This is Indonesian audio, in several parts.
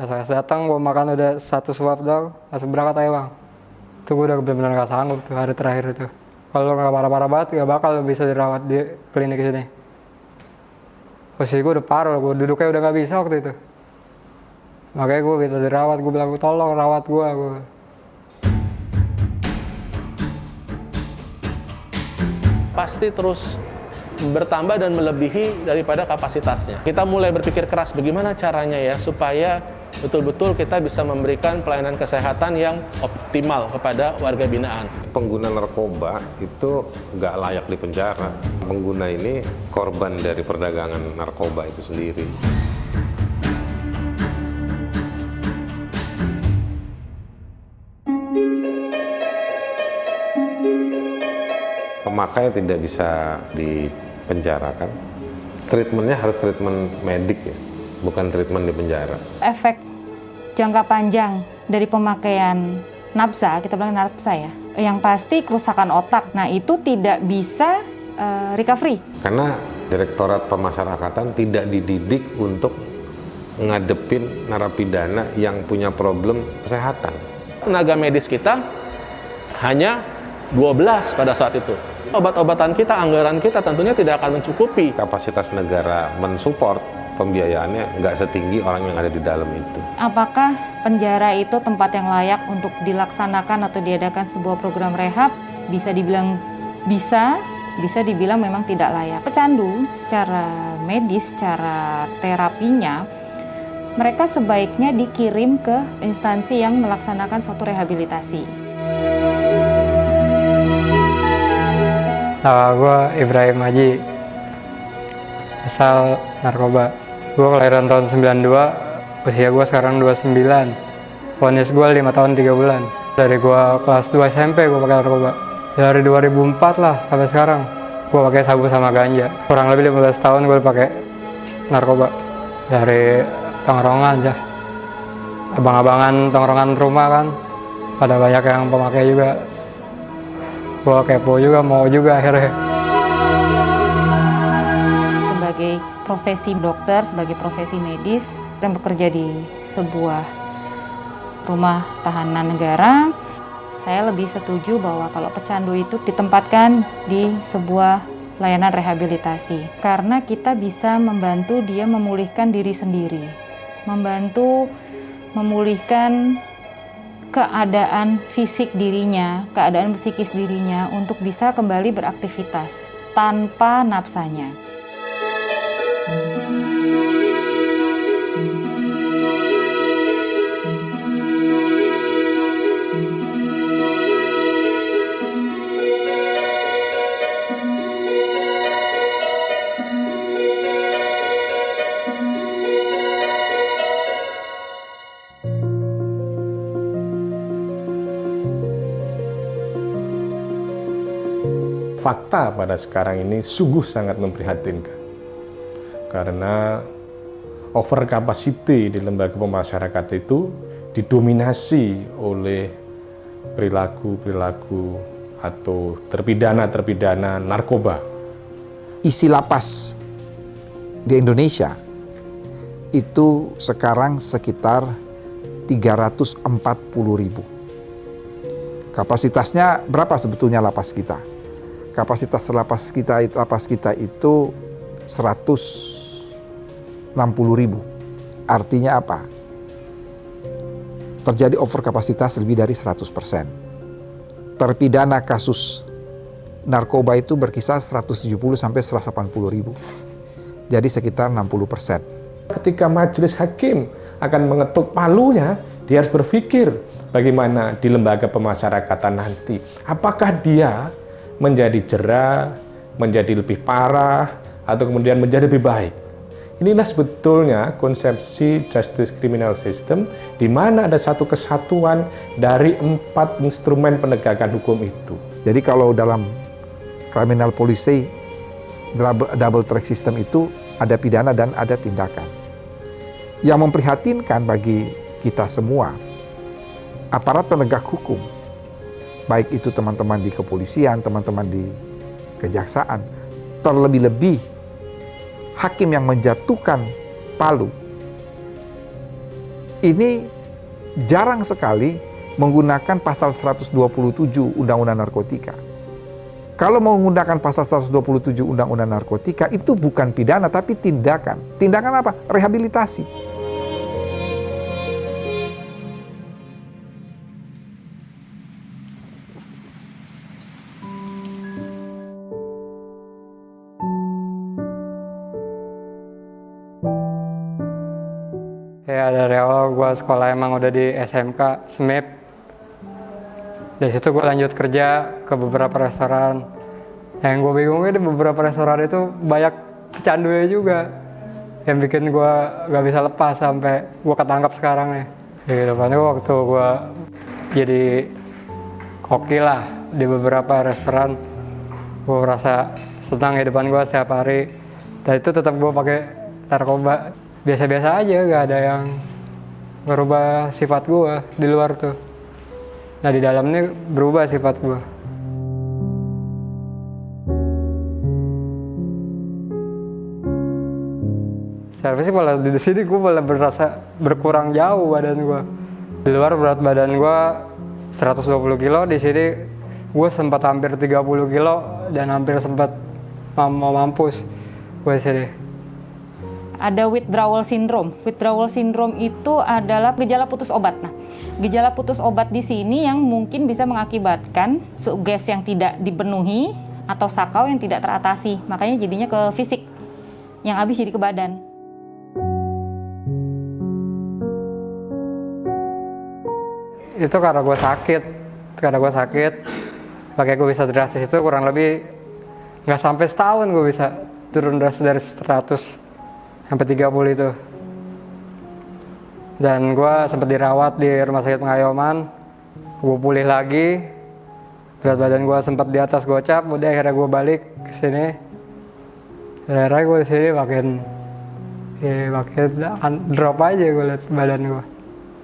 SOS datang, gue makan udah 1 suap doang, langsung berangkat aja bang. Itu gue udah benar-benar gak sanggup tuh hari terakhir itu. Kalau nggak parah-parah banget, gak bakal bisa dirawat di klinik sini. Posisi gue udah parah, gue duduknya udah gak bisa waktu itu. Makanya gue bisa dirawat, gue bilang tolong rawat gue. Pasti terus bertambah dan melebihi daripada kapasitasnya. Kita mulai berpikir keras bagaimana caranya ya supaya betul-betul kita bisa memberikan pelayanan kesehatan yang optimal kepada warga binaan. Pengguna narkoba itu nggak layak di penjara. Pengguna ini korban dari perdagangan narkoba itu sendiri. Pemakai tidak bisa dipenjarakan. Treatmentnya harus treatment medik ya, bukan treatment di penjara. Efek jangka panjang dari pemakaian nafsa, kita bilang nafsa ya, yang pasti kerusakan otak. Nah itu tidak bisa recovery. Karena Direktorat Pemasyarakatan tidak dididik untuk ngadepin narapidana yang punya problem kesehatan. Tenaga medis kita hanya 12 pada saat itu. Obat-obatan kita, anggaran kita tentunya tidak akan mencukupi. Kapasitas negara mensupport pembiayaannya nggak setinggi orang yang ada di dalam itu. Apakah penjara itu tempat yang layak untuk dilaksanakan atau diadakan sebuah program rehab? Bisa dibilang bisa dibilang memang tidak layak. Pecandu secara medis, secara terapinya, mereka sebaiknya dikirim ke instansi yang melaksanakan suatu rehabilitasi. Nama gue Ibrahim Haji, asal narkoba. Gue kelahiran tahun 92, usia gue sekarang 29. Vonis gue 5 tahun 3 bulan. Dari gue kelas 2 SMP gue pakai narkoba. Dari 2004 lah sampai sekarang gue pakai sabu sama ganja. Kurang lebih 15 tahun gue pakai narkoba. Dari tongkrongan aja, abang-abangan tongkrongan rumah kan, pada banyak yang pemakai juga. Gue kepo juga, mau juga akhirnya. Sebagai profesi dokter, sebagai profesi medis, dan bekerja di sebuah rumah tahanan negara, saya lebih setuju bahwa kalau pecandu itu ditempatkan di sebuah layanan rehabilitasi. Karena kita bisa membantu dia memulihkan diri sendiri, membantu memulihkan keadaan fisik dirinya, keadaan psikis dirinya untuk bisa kembali beraktivitas tanpa nafsanya. Fakta pada sekarang ini sungguh sangat memprihatinkan karena over capacity di lembaga pemasyarakatan itu didominasi oleh perilaku atau terpidana narkoba. Isi lapas di Indonesia itu sekarang sekitar 340.000. Kapasitasnya berapa sebetulnya lapas kita? Kapasitas lapas kita itu 160.000. Artinya apa? Terjadi over kapasitas lebih dari 100%. Terpidana kasus narkoba itu berkisar 170 sampai 180.000. Jadi sekitar 60%. Ketika majelis hakim akan mengetuk palunya, dia harus berpikir bagaimana di lembaga pemasyarakatan nanti. Apakah dia menjadi jera, menjadi lebih parah, atau kemudian menjadi lebih baik. Inilah sebetulnya konsepsi justice criminal system, di mana ada satu kesatuan dari 4 instrumen penegakan hukum itu. Jadi kalau dalam criminal policy, double track system itu ada pidana dan ada tindakan. Yang memprihatinkan bagi kita semua, aparat penegak hukum, baik itu teman-teman di kepolisian, teman-teman di kejaksaan, terlebih-lebih hakim yang menjatuhkan palu ini jarang sekali menggunakan pasal 127 Undang-Undang Narkotika. Kalau menggunakan pasal 127 Undang-Undang Narkotika itu bukan pidana tapi tindakan. Tindakan apa? Rehabilitasi. Ya dari awal gue sekolah emang udah di SMK, SMIP. Dari situ gue lanjut kerja ke beberapa restoran. Yang gue bingungnya di beberapa restoran itu banyak pecandunya juga. Yang bikin gue gak bisa lepas sampai gue ketangkap sekarang nih. Kehidupannya waktu gue jadi koki lah di beberapa restoran. Gue merasa senang kehidupan gue setiap hari. Dan itu tetap gue pakai narkoba. Biasa-biasa aja, gak ada yang merubah sifat gue di luar tuh. Nah di dalam ini berubah sifat gue. Seharusnya sih malah di sini gue malah berasa berkurang jauh badan gue. Di luar berat badan gue 120 kilo, di sini gue sempat hampir 30 kilo dan hampir sempat mau mampus gue di sini. Ada withdrawal syndrome. Withdrawal syndrome itu adalah gejala putus obat. Nah, gejala putus obat di sini yang mungkin bisa mengakibatkan suges yang tidak dipenuhi atau sakau yang tidak teratasi. Makanya jadinya ke fisik, yang habis jadi ke badan. Itu karena gue sakit. Pakai gue bisa drastis itu kurang lebih nggak sampai setahun gue bisa turun drastis dari 100 sampai 30 itu. Dan gue sempat dirawat di rumah sakit Pengayoman. Gue pulih lagi. Berat badan gue sempat di atas gocap. Udah akhirnya gue balik ke sini. Akhirnya gue di sini makin drop aja gue liat badan gue.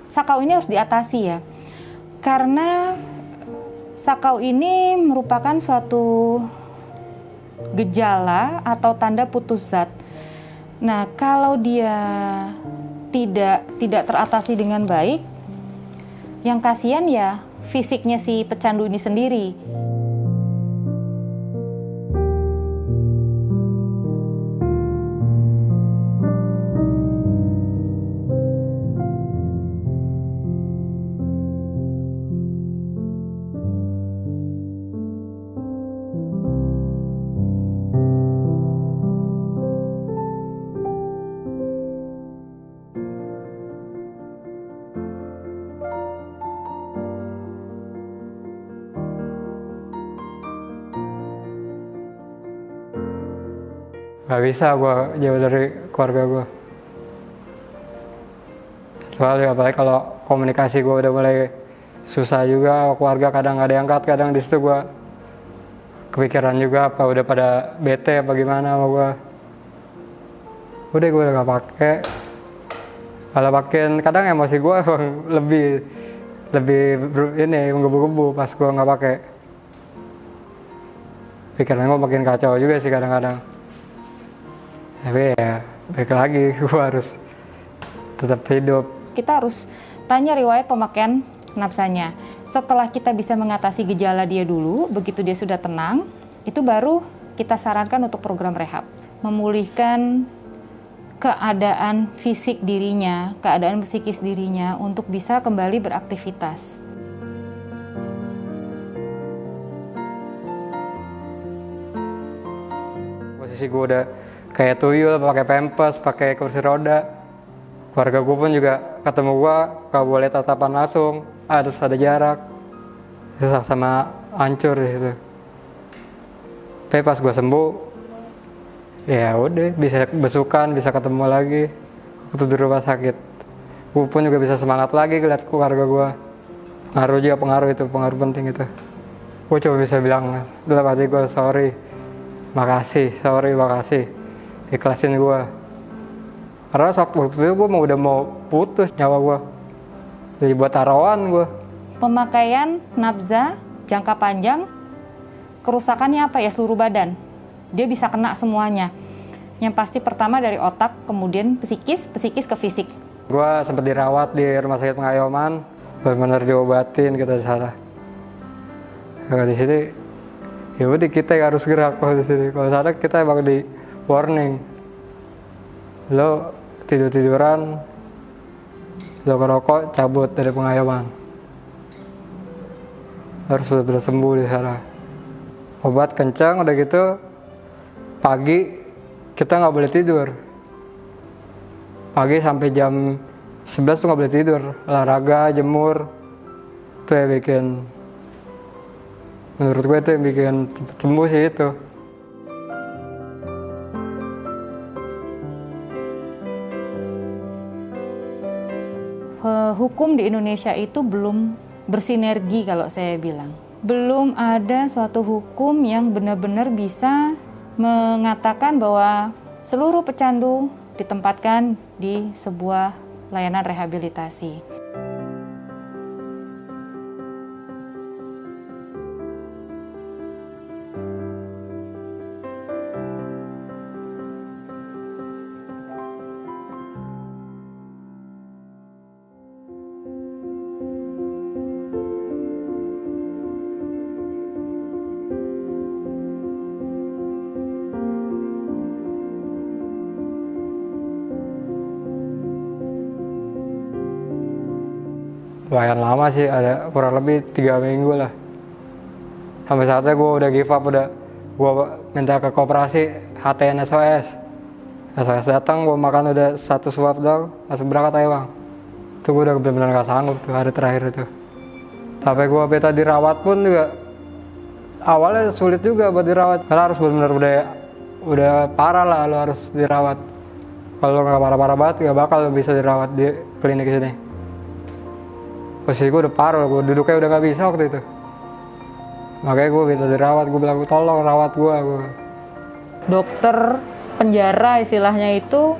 Sakau ini harus diatasi ya. Karena sakau ini merupakan suatu gejala atau tanda putus zat. Nah, kalau dia tidak teratasi dengan baik, yang kasihan ya fisiknya si pecandu ini sendiri. Gak bisa gue jauh dari keluarga gue. Soalnya apalagi kalau komunikasi gue udah mulai susah juga, keluarga kadang gak diangkat, kadang di situ gue kepikiran juga apa udah pada bete apa gimana sama gue. Udah gue udah gak pakai. Kalau makin kadang emosi gue lebih ini menggebu-gebu pas gue nggak pakai. Pikiran gue makin kacau juga sih kadang-kadang. Tapi ya balik lagi gue harus tetap hidup. Kita harus tanya riwayat pemakaian nafsanya. Setelah kita bisa mengatasi gejala dia dulu, begitu dia sudah tenang, itu baru kita sarankan untuk program rehab. Memulihkan keadaan fisik dirinya, keadaan psikis dirinya untuk bisa kembali beraktivitas. Posisi gue udah kayak tuyul, pakai pampers, pakai kursi roda. Keluarga gue pun juga ketemu gue gak boleh tatapan langsung, harus ada jarak. Susah sama hancur di situ. Tapi pas gue sembuh, ya udah bisa besukan, bisa ketemu lagi. Waktu di rumah sakit, gue pun juga bisa semangat lagi ngeliat keluarga gue. Pengaruh penting itu. Gue cuma bisa bilang dalam hati gue sorry, makasih. Ikhlasin gue. Karena waktu itu gue udah mau putus nyawa gue. Jadi buat taruhan gue. Pemakaian nafza jangka panjang, kerusakannya apa ya? Seluruh badan. Dia bisa kena semuanya. Yang pasti pertama dari otak, kemudian psikis ke fisik. Gue sempat dirawat di rumah sakit Pengayoman, benar-benar diobatin kita salah. Kalau di sini, ya udah kita yang harus gerak kalau di sini. Kalau sana kita emang di warning, lo tiduran, lo ngerokok, cabut dari Pengayoman. Harus benar-benar sembuh di sana. Obat kencang, udah gitu pagi kita nggak boleh tidur. Pagi sampai jam 11 tuh nggak boleh tidur. Olahraga, jemur, itu yang bikin, menurut gue itu yang bikin sembuh sih itu. Hukum di Indonesia itu belum bersinergi kalau saya bilang. Belum ada suatu hukum yang benar-benar bisa mengatakan bahwa seluruh pecandu ditempatkan di sebuah layanan rehabilitasi. Lumayan lama sih, ada kurang lebih 3 minggu lah. Sampai saatnya gue udah give up, gue minta ke koperasi HTN SOS. SOS datang, gue makan udah 1 suap doang, langsung berangkat aja bang. Itu gue udah benar-benar gak sanggup tuh hari terakhir itu. Sampai gue minta dirawat pun juga, awalnya sulit juga buat dirawat. Karena harus benar-benar udah parah lah, lo harus dirawat. Kalau nggak parah-parah banget, gak bakal lo bisa dirawat di klinik sini. Posisi gue udah parah, gue duduknya udah gak bisa waktu itu. Makanya gue bisa dirawat, gue bilang tolong rawat gue. Dokter penjara istilahnya itu,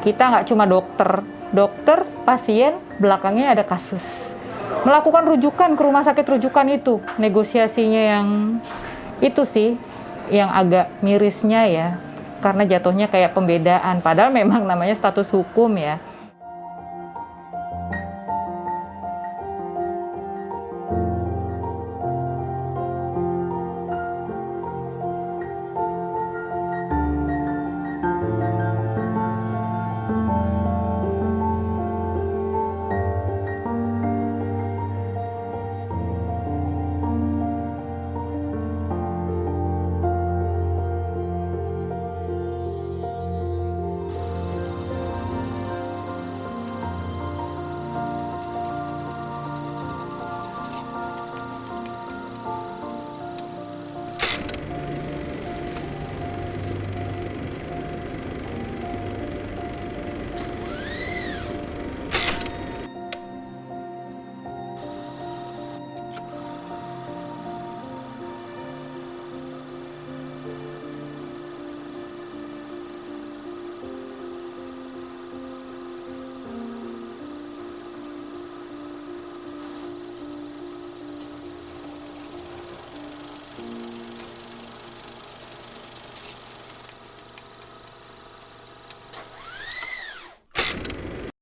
kita nggak cuma dokter, pasien, belakangnya ada kasus. Melakukan rujukan ke rumah sakit rujukan itu, negosiasinya yang itu sih, yang agak mirisnya ya, karena jatuhnya kayak pembedaan, padahal memang namanya status hukum ya.